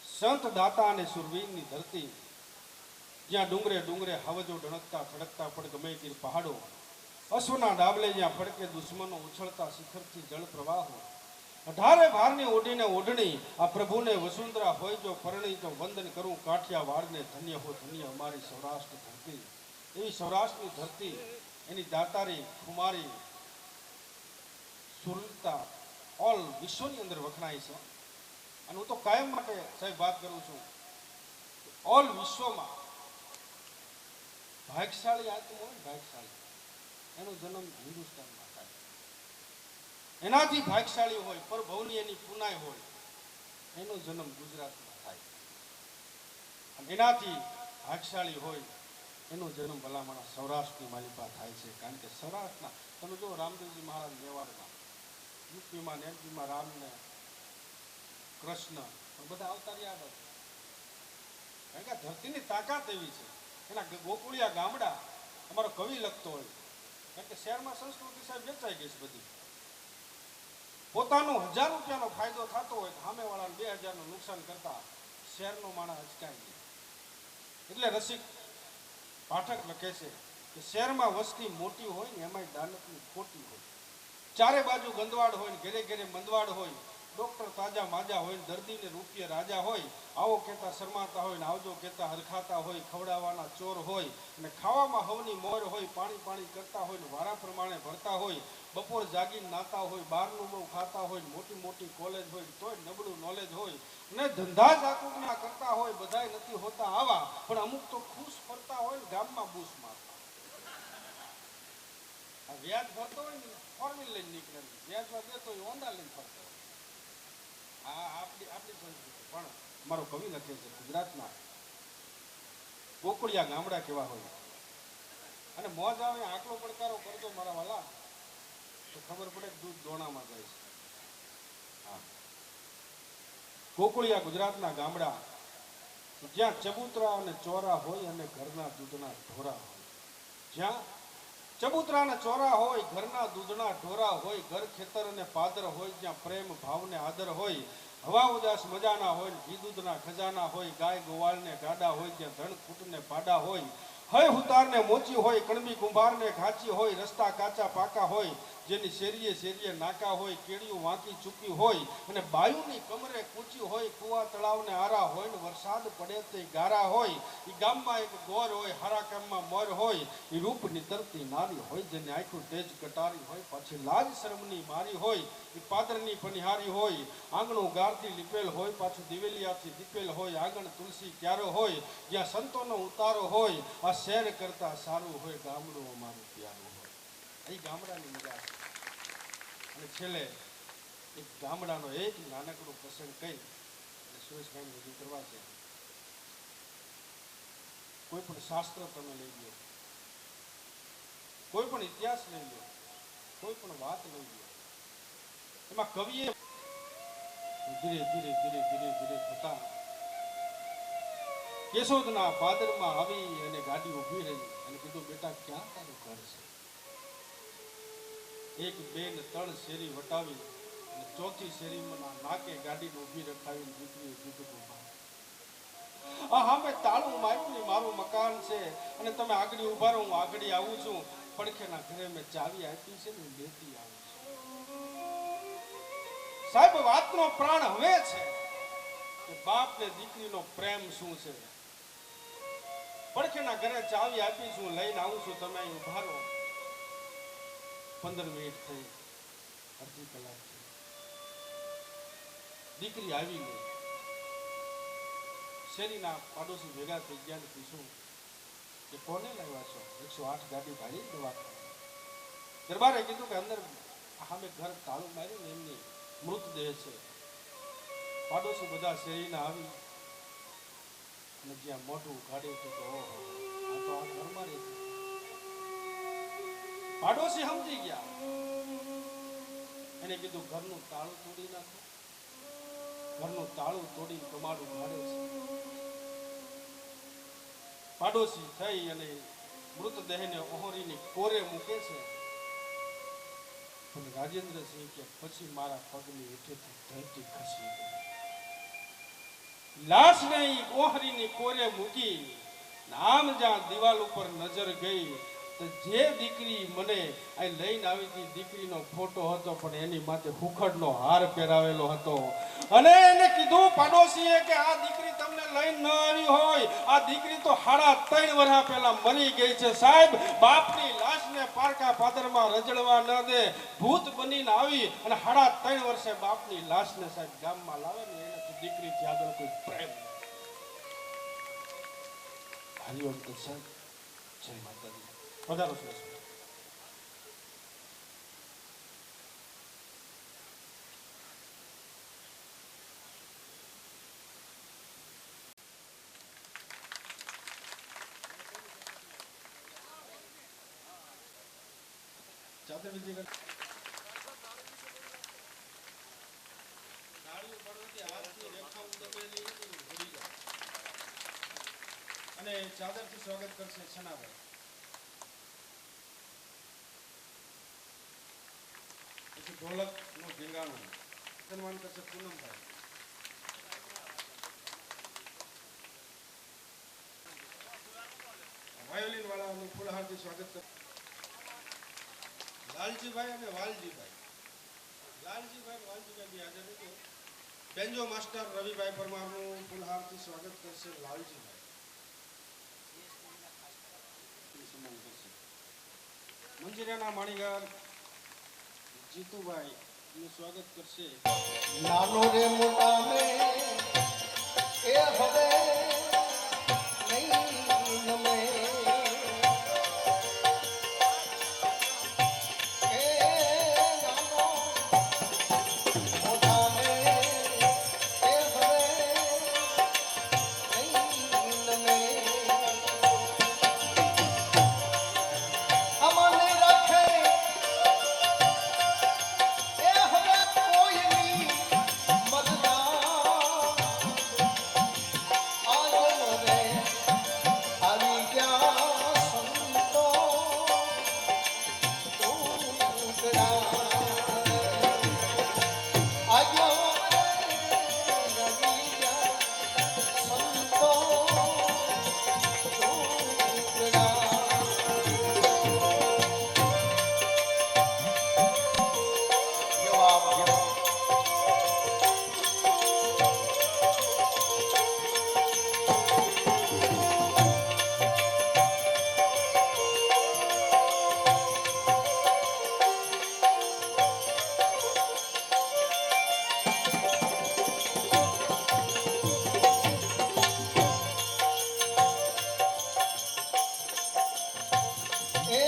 સંત દાતા અને સુરવીરની ધરતી જ્યાં ડુંગરે ડુંગરે હવજો ડણકતા ખડકતા પડ ગમે તીર પહાડો અશ્વના ડાબલે જ્યાં ફડકે દુશ્મનો ઉછળતા શિખરથી જળ પ્રવાહો 18 ભારની ઓઢીને ઓઢણી આ પ્રભુને વસુંધરા હોય જો પરણી તો વંદન કરું કાઠિયાવાડને ધન્ય હો ધન્ય અમારી સૌરાષ્ટ્ર ધરતી એવી સૌરાષ્ટ્રની ધરતી એની દાતારી ખુમારી સુરતા ઓલ વિશ્વની અંદર વખણાય છે અને હું તો કાયમ માટે સાહેબ વાત કરું છું ઓલ વિશ્વમાં ભાગ્યશાળી આત્મા હોય ભાગ્યશાળી એનો જન્મ હિન્દુસ્તાનમાં થાય એનાથી ભાગ્યશાળી હોય પરભવની એની પુનાય હોય એનો જન્મ ગુજરાતમાં થાય અને એનાથી ભાગ્યશાળી હોય એનો જન્મ ભલામણા સૌરાષ્ટ્રની માલિપા થાય છે કારણ કે સૌરાષ્ટ્રના તમે જો રામદેવજી મહારાજ મેવાડના યુપીમાં ને એમપીમાં રામને કૃષ્ણ બધા અવતાર્યા બાજુ. કારણ કે ધરતીની તાકાત એવી છે. એના ગોકુળિયા ગામડા અમારો કવિ લખતો હોય. કારણ કે શહેરમાં સંસ્કૃતિ સાહેબ વેચાઈ ગઈ છે બધી. પોતાનો 1000 રૂપિયાનો ફાયદો થતો હોય સામેવાળાને 2000નું નુકસાન કરતા શહેરનો માણસ અચકાય નહીં. એટલે રસિક પાઠક લખે છે કે શહેરમાં વસ્તી મોટી હોય ને એમાંય દાનતની ખોટી હોય. ચારે બાજુ ગંદવાડ હોય ને ઘેરે ઘેરે મંદવાડ હોય. ડોક્ટર તાજા માજા હોય ને દર્દીને રૂપિયે રાજા હોય. આવો કહેતા શરમાતા હોય ને આવજો કહેતા હરખાતા હોય. ખવડાવવાના ચોર હોય અને ખાવામાં હવની મોર હોય. પાણી પાણી કરતા હોય ને વારા પ્રમાણે ભરતા હોય. બપોર જાગીને નાતા હોય. બહારનું બહુ ખાતા હોય. મોટી મોટી કોલેજ હોય તોય નબળું નોલેજ હોય. ને ધંધા જાકુના કરતા હોય. બધાય નથી હોતા આવા, પણ અમુક તો ખુશ ફરતા હોય ને ગામમાં બૂસ મારતા. આ વ્યાજ ભરતો હોય ને ફોર્મ્યુલ લઈને નીકળે, વ્યાજમાં દેતો હોય ઓંડા લઈને ફરતો હોય. આ આપણી સંસ્કૃતિ. પણ મારો કવિ લખે છે ગુજરાતના ગોકુળિયા ગામડા કેવા હોય. અને મોજ આવે આકલો પડકારો કરજો મારા વાલા તો ખબર પડે કે દૂધ દોણામાં જાય છે. હા, ગોકુળિયા ગુજરાતના ગામડા જ્યાં ચબૂતરા અને ચોરા હોય અને ઘરના દૂધના ઢોરા હોય. જ્યાં ચબૂતરા અને ચોરા હોય, ઘરના દૂધના ઢોરા હોય, ઘર ખેતર અને પાદર હોય, જ્યાં પ્રેમ ભાવને આદર હોય, હવા ઉદાસ મજાના હોય, ઘી દૂધના ખજાના હોય, ગાય ગોવાળને ગાડા હોય, જ્યાં ધણ ખૂટને પાડા હોય, હય હુતારને મોચી હોય, કણબી કુંભારને ઘાચી હોય, રસ્તા કાચા પાકા હોય, જેની શેરીએ શેરીએ નાકા હોય, કેડિયું વાંકી ચૂકી હોય, અને બાયુની કમરે કૂચી હોય, કુવા તળાવને આરા હોય ને વરસાદ પડે તે ગારા હોય. એ ગામમાં એક ગોર હોય, હારા કામમાં મોર હોય, એ રૂપ નિતરતી નારી હોય, જેને આખું તેજ કટારી હોય, પાછી લાજ શરમની મારી હોય, એ પાદરની પનિહારી હોય, આંગણું ગારથી લીપેલ હોય, પાછું દિવેલિયાથી દીપેલ હોય, આંગણ તુલસી ક્યારો હોય, જ્યાં સંતોનો ઉતારો હોય, આ શહેર કરતા સારું હોય ગામડું અમારું પ્યારું હોય. એ ગામડાની મજા છે. અને છેલ્લે એક ગામડાનો એક નાનકડો પ્રસંગ કહી અને સુરેશભાઈને રજૂ કરવા છે. કોઈ પણ શાસ્ત્ર તમે લઈ લો, કોઈ પણ ઇતિહાસ લઈ લો, કોઈ પણ વાત લઈ લો, એમાં કવિએ ધીરે ધીરે ધીરે ધીરે ધીરે થતા કેશોદના પાદરમાં આવી અને ગાડી ઊભી રહી અને કીધું બેટા ક્યાં તારું ઘર છે? એક બે ને ત્રણ શેરી વટાવી અને ચોથી શેરીમાં નાકે ગાડીને ઊભી રખાવી દીકરીએ કીધું હા મેં તાળું માર્યું ને મારું મકાન છે અને તમે આગળ ઉભા રહો, હું આગળ આવું છું. પડખેના ઘરે મેં ચાવી આપી છે ને લેતી આવું છું. સાહેબ વાતનો પ્રાણ હવે છે કે બાપ ને દીકરીનો પ્રેમ શું છે. પડખેના ઘરે ચાવી આપી છું, લઈને આવું છું, તમે અહીં ઉભા રહો. 15 મિનિટ થઈ, અડધી કલાક થઈ, દીકરી આવી ગઈ. શેરીના પાડોશી ભેગા થઈ ગયા ને પૂછ્યું કે કોને લાવ્યા છો? 108 ગાડી ભાડી દવાખાને. દરબારે કીધું કે અંદર સામે ઘર તાળું માર્યું ને એમની મૃતદેહ છે. પાડોશી બધા શેરીના આવી અને જ્યાં મોઢું ઉઘાડ્યું હતું તો ઓહો, આ તો આ ઘરમાં રહી. પાડોશી સમજી ગયા. એને કીધું ઘરનું તાળું તોડી નાખો. ઘરનું તાળું તોડી કમાડું મારે છે. પાડોશી થઈ અને મૃતદેહને ઓહરીની કોરે મૂકે છે. પણ રાજેન્દ્રસિંહ કે પછી મારા પગની હેઠેથી ધરતી ખસી ગઈ. લાશને ઓહરીની કોરે મૂકી આમ જ્યાં દિવાલ ઉપર નજર ગઈ તો જે દીકરી મને આ લઈને આવી હતી દીકરીનો ફોટો હતો, પણ એની માથે હુખડનો હાર પહેરાવેલો હતો. અને એને કીધું પાડોશીએ કે આ દીકરી તમને લઈને ન આવી હોય, આ દીકરી તો 3.5 વર્ષ પહેલા મરી ગઈ છે. સાહેબ બાપની લાશને પારકા પાદરમાં રજળવા ન દે, ભૂત બનીને આવી અને 3.5 વર્ષે બાપની લાશને સાહેબ ગામમાં લાવે ને એનાથી દીકરીથી આગળ કોઈ પ્રેમ. હરિઓમ કૃષ્ણ, જય માતાજી. વધારો સુરેશ. ચાદર વિજય તાળીઓ પડવાથી હાથની રેખા ઉદે અને ચાદરથી સ્વાગત કરશે છનાભાઈ. પછી ઢોલકનું ઢીંગાણું સન્માન કરશે પૂનમભાઈ. વાયોલિન વાળાનું ફૂલહારથી સ્વાગત કરશે લાલજીભાઈ અને વાલજીભાઈ. લાલજીભાઈ બી હાજર નથી. બેન્જો માસ્ટર રવિભાઈ પરમારનું ફૂલહારથી સ્વાગત કરશે લાલજીભાઈ. સન્માન કરશે મંજીરાના માણીગાર જીતુભાઈ નું સ્વાગત કરશે. નાનો રે મોટા મે એ હવે નહીં નમે એ નાનો મોટા મે એ હવે નહીં નમે અમને રાખે એ હવે કોઈની મદદા આજો રે આવી ગયા સંતો ટુકડા આજો રે આવી ગયા સંતો ટુકડા જવાબ એ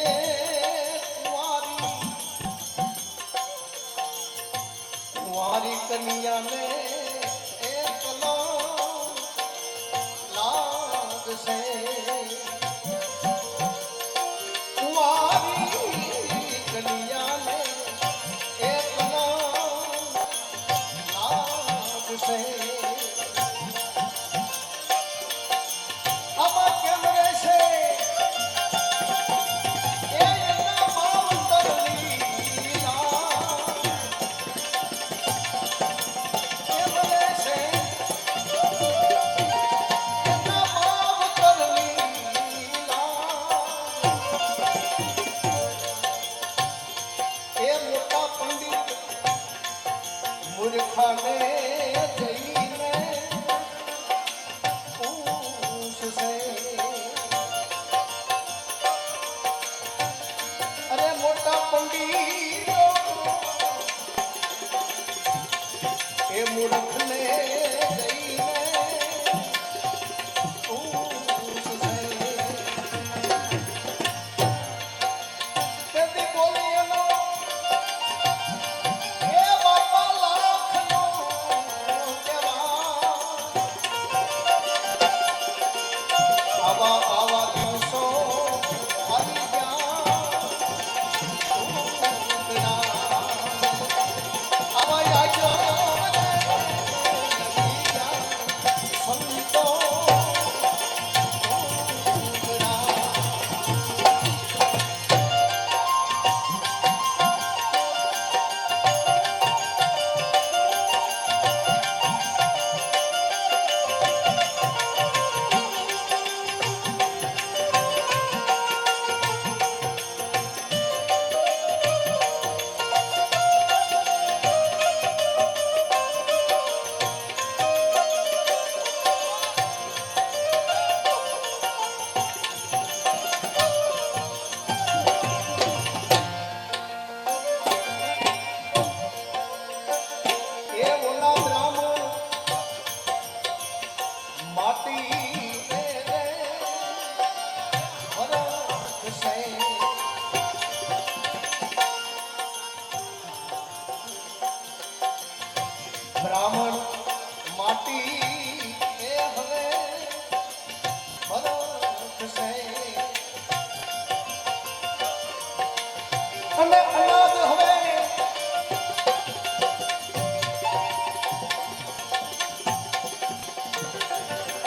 કુંવારી કન્યાને એકલો લાગશે કુંવારી કન્યાને એકલો લાગશે આમાં કેમ રહેશે એ એના માવતરની લીલા કેમ રહેશે એના માવતરની લીલા એ મોટા પંડિત મૂર્ખાને જઈને પૂછશે અરે મોટા પંડિતો એ મૂર્ખને જઈને પૂછશે તેથી બોલી એનો એ બાપા લાખનો કહેવા આવા આવા દિવસો આવી ગયા ટુકડા આવા યાજો સંતો ટુકડા એ ઓલા બ્રાહ્મણ માટી રે વરખશે બ્રાહ્મણ માટી એ હવે વરખશે અને અનાજ હવે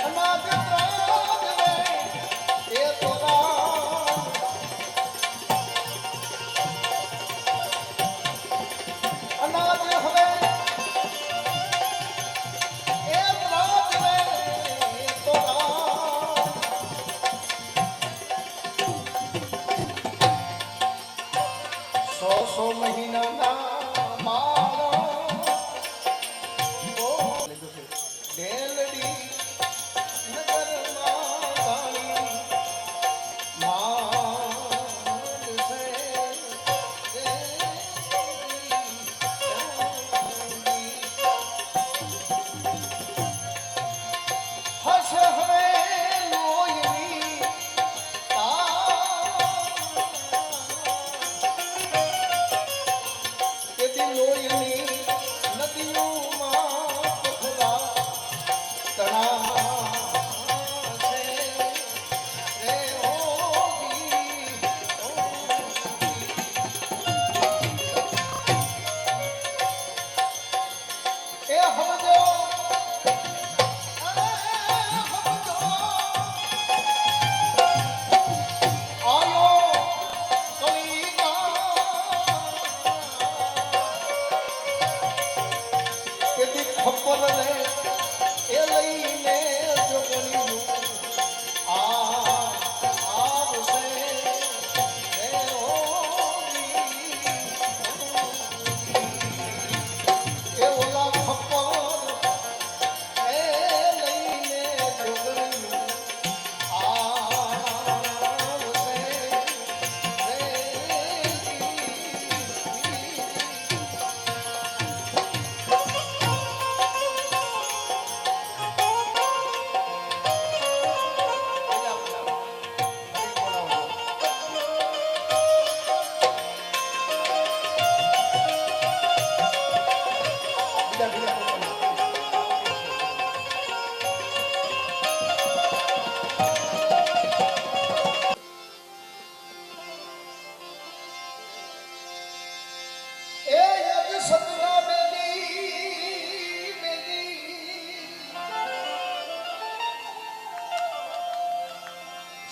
અનાજ ત્રાગવે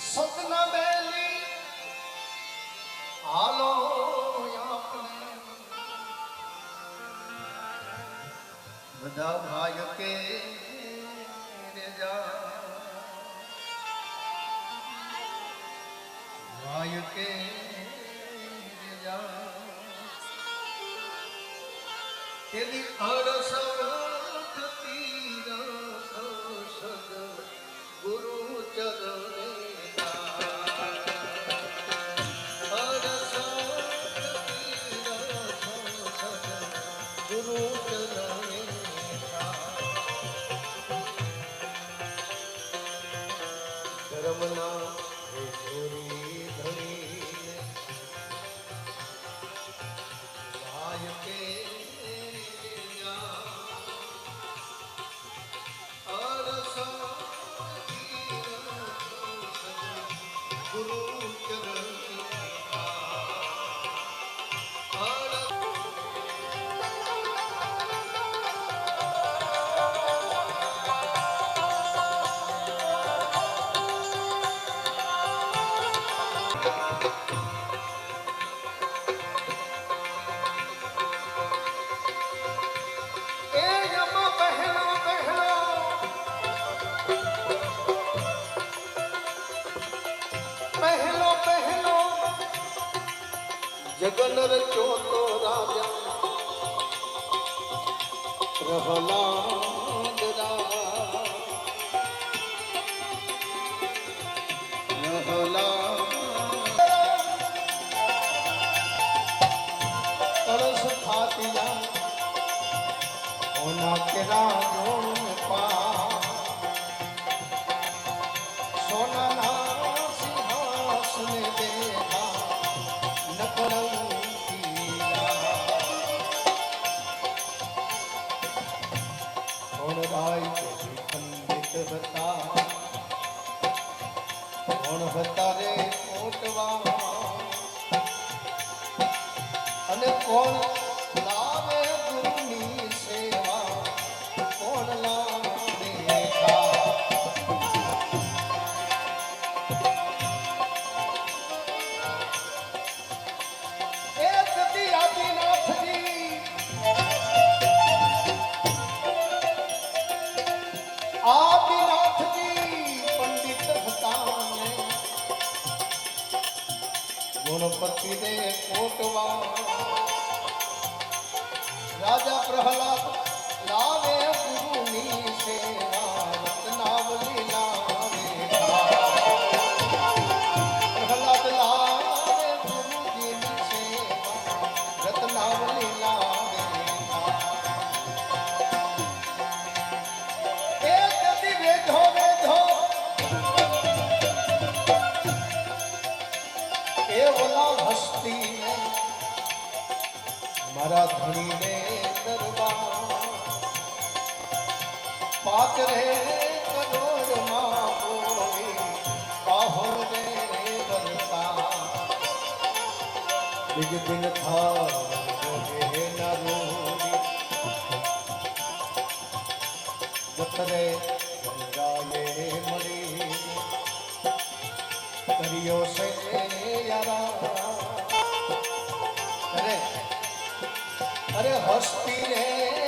સતના બેલી હાલો આપણે બધા ભાઈ કે રે જા ભાઈ કે રે જા તેની અરસતી સદ ગુરુ ચરણે ગુરુ ચરણે ધર્મના ધણી ભાઈ કે ગુરુ ચરણે પહેલો પહેલો જગન રચો તો રાજા પ્રહલાદ तरस खातिया होना के राजों में पा सोना ना सिंहासन देखा कौन राय पंडित बता कौन बता रे कोटवा અને કોણ લાવે ગુરુની સેવા કોણ લાવે એ સતી આદિનાથજી પંડિત હતા ને ગુણપતિ રે કોટવા રાજા પ્રહલાદ લાવે ગુરુની સેવા રત્નાવલી લાવે પ્રહલાદ લાવે ગુરુજીની સેવા રત્નાવલી લાવે એ કદી વેધો વેધો એ ઓલા હસ્તી ને મારા ધણીને पात रे करोड़ माँ बोली पाहो रे बरता बिज दिन था रोगे न रोगी जतरे गंगाए मरी करियो से यारा अरे हस्ती रे